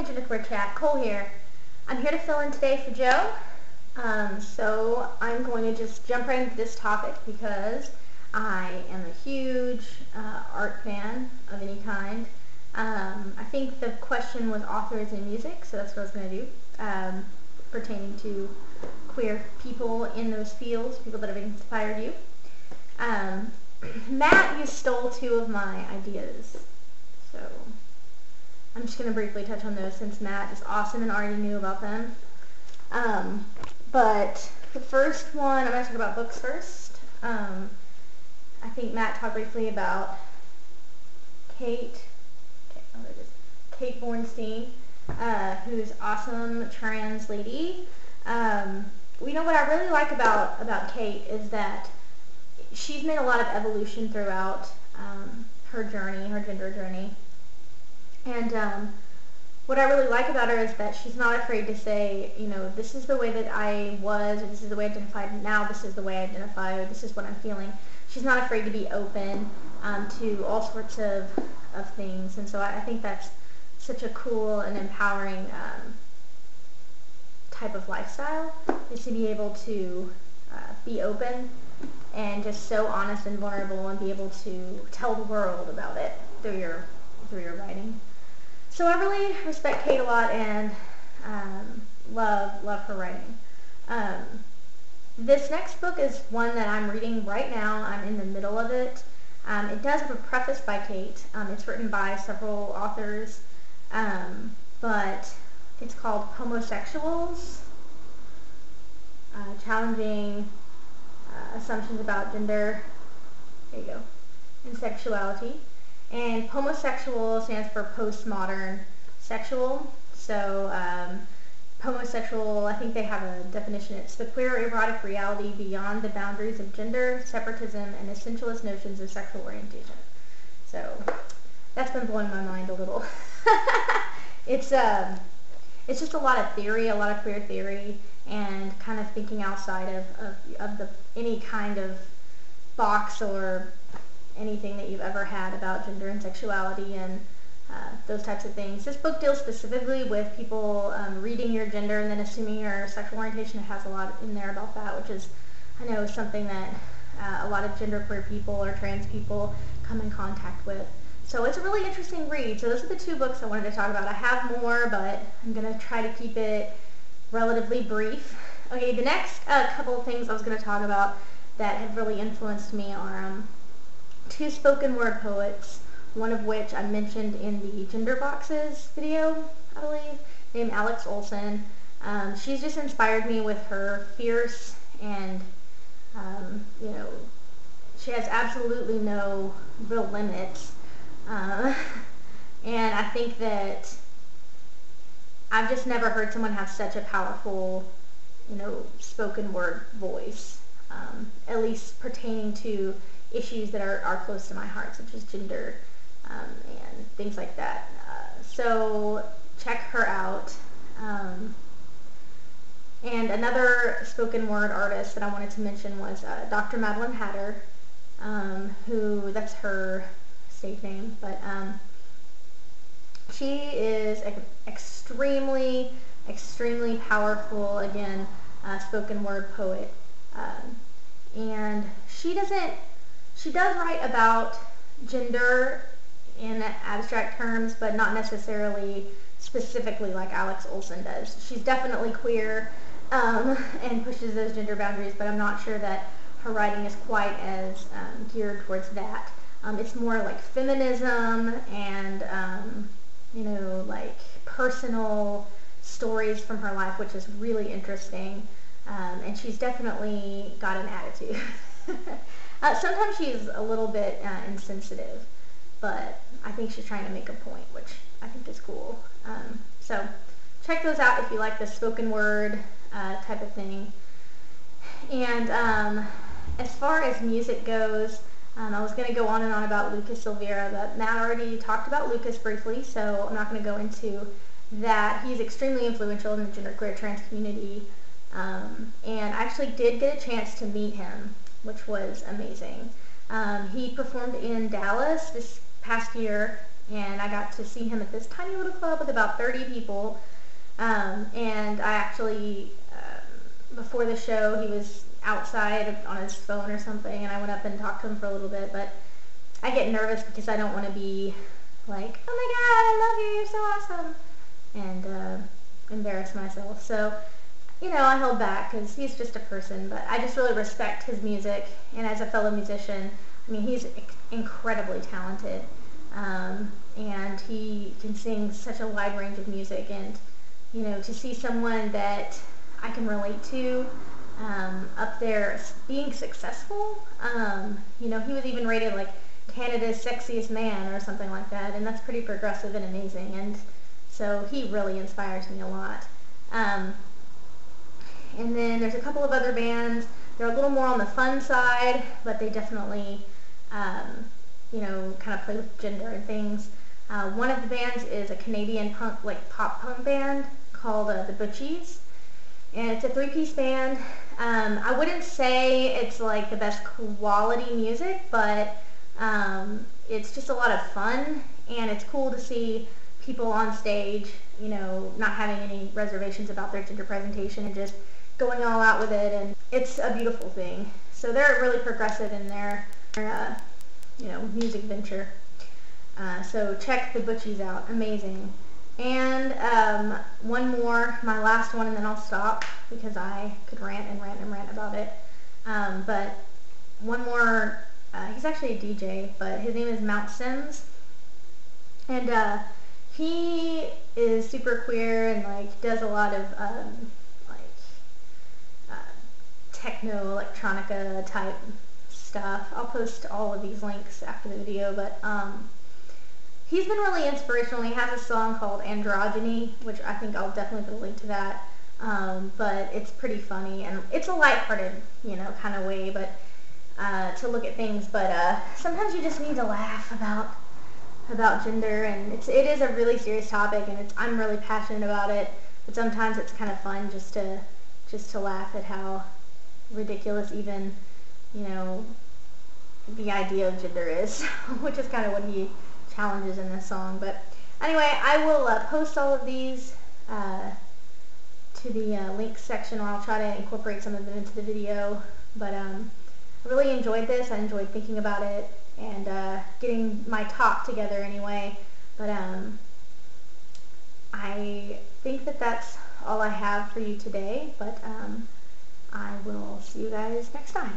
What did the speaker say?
Hi, Genderqueer Chat. Cole here. I'm here to fill in today for Joe. So I'm going to just jump right into this topic because I am a huge art fan of any kind. I think the question was authors in music, so that's what I was going to do, pertaining to queer people in those fields, people that have inspired you. Matt, you stole two of my ideas, so I'm just going to briefly touch on those since Matt is awesome and already knew about them. But the first one, I'm going to talk about books first. I think Matt talked briefly about Kate Bornstein, who's awesome trans lady. You know what I really like about Kate is that she's made a lot of evolution throughout her journey, her gender journey. And what I really like about her is that she's not afraid to say, you know, this is the way that I was, or this is the way I identified, now this is the way I identify, or this is what I'm feeling. She's not afraid to be open to all sorts of things. And so I think that's such a cool and empowering type of lifestyle, is to be able to be open and just so honest and vulnerable and be able to tell the world about it through your writing. So I really respect Kate a lot and love her writing. This next book is one that I'm reading right now. I'm in the middle of it. It does have a preface by Kate. It's written by several authors, but it's called Homosexuals, Challenging Assumptions About Gender, there you go, and Sexuality. And homosexual stands for postmodern sexual. So homosexual, I think they have a definition. It's the queer erotic reality beyond the boundaries of gender, separatism, and essentialist notions of sexual orientation. So that's been blowing my mind a little. It's just a lot of theory, a lot of queer theory, and kind of thinking outside of any kind of box or anything that you've ever had about gender and sexuality and those types of things. This book deals specifically with people reading your gender and then assuming your sexual orientation. It has a lot in there about that, which is, I know, is something that a lot of genderqueer people or trans people come in contact with. So it's a really interesting read. So those are the two books I wanted to talk about. I have more, but I'm going to try to keep it relatively brief. Okay, the next couple of things I was going to talk about that have really influenced me are two spoken word poets, one of which I mentioned in the Gender Boxes video, I believe, named Alex Olson. She's just inspired me with her fierce and, you know, she has absolutely no real limits. And I think that I've just never heard someone have such a powerful, you know, spoken word voice, at least pertaining to issues that are close to my heart, such as gender and things like that. So check her out. And another spoken word artist that I wanted to mention was Dr. Madeline Hatter, who, that's her stage name, but she is extremely powerful, again, spoken word poet. And she does write about gender in abstract terms, but not necessarily specifically like Alex Olson does. She's definitely queer and pushes those gender boundaries, but I'm not sure that her writing is quite as geared towards that. It's more like feminism and, you know, like personal stories from her life, which is really interesting. And she's definitely got an attitude. Sometimes she's a little bit insensitive, but I think she's trying to make a point, which I think is cool. So check those out if you like the spoken word type of thing. And as far as music goes, I was going to go on and on about Lucas Silveira, but Matt already talked about Lucas briefly, so I'm not going to go into that. He's extremely influential in the genderqueer trans community, and I actually did get a chance to meet him, which was amazing. He performed in Dallas this past year and I got to see him at this tiny little club with about 30 people. And I actually, before the show, he was outside on his phone or something, and I went up and talked to him for a little bit, but I get nervous because I don't want to be like, oh my god, I love you, you're so awesome, and embarrass myself. So, I held back because he's just a person, but I just really respect his music, and as a fellow musician, I mean, he's incredibly talented, and he can sing such a wide range of music, and, to see someone that I can relate to up there being successful, he was even rated like Canada's sexiest man or something like that, and that's pretty progressive and amazing, and so he really inspires me a lot. And then there's a couple of other bands. They're a little more on the fun side, but they definitely, kind of play with gender and things. One of the bands is a Canadian pop punk band called the Butchies, and it's a three-piece band. I wouldn't say it's like the best quality music, but it's just a lot of fun, and it's cool to see people on stage, not having any reservations about their gender presentation and just going all out with it, and it's a beautiful thing. So they're really progressive in their music venture. So check the Butchies out, amazing. And one more, my last one, and then I'll stop because I could rant and rant and rant about it. But one more, he's actually a DJ, but his name is Mount Sims, and he is super queer and does a lot of techno electronica type stuff. I'll post all of these links after the video, but he's been really inspirational. He has a song called Androgyny, which I think I'll definitely put a link to that. But it's pretty funny, and it's a lighthearted, kind of way, but to look at things. But sometimes you just need to laugh about gender, and it is a really serious topic, and I'm really passionate about it. But sometimes it's kind of fun just to laugh at how ridiculous even the idea of gender is, which is kind of what he challenges in this song. But anyway, I will post all of these to the links section, or I'll try to incorporate some of them into the video. But I really enjoyed this. I enjoyed thinking about it and getting my talk together anyway. But I think that's all I have for you today, but I will see you guys next time.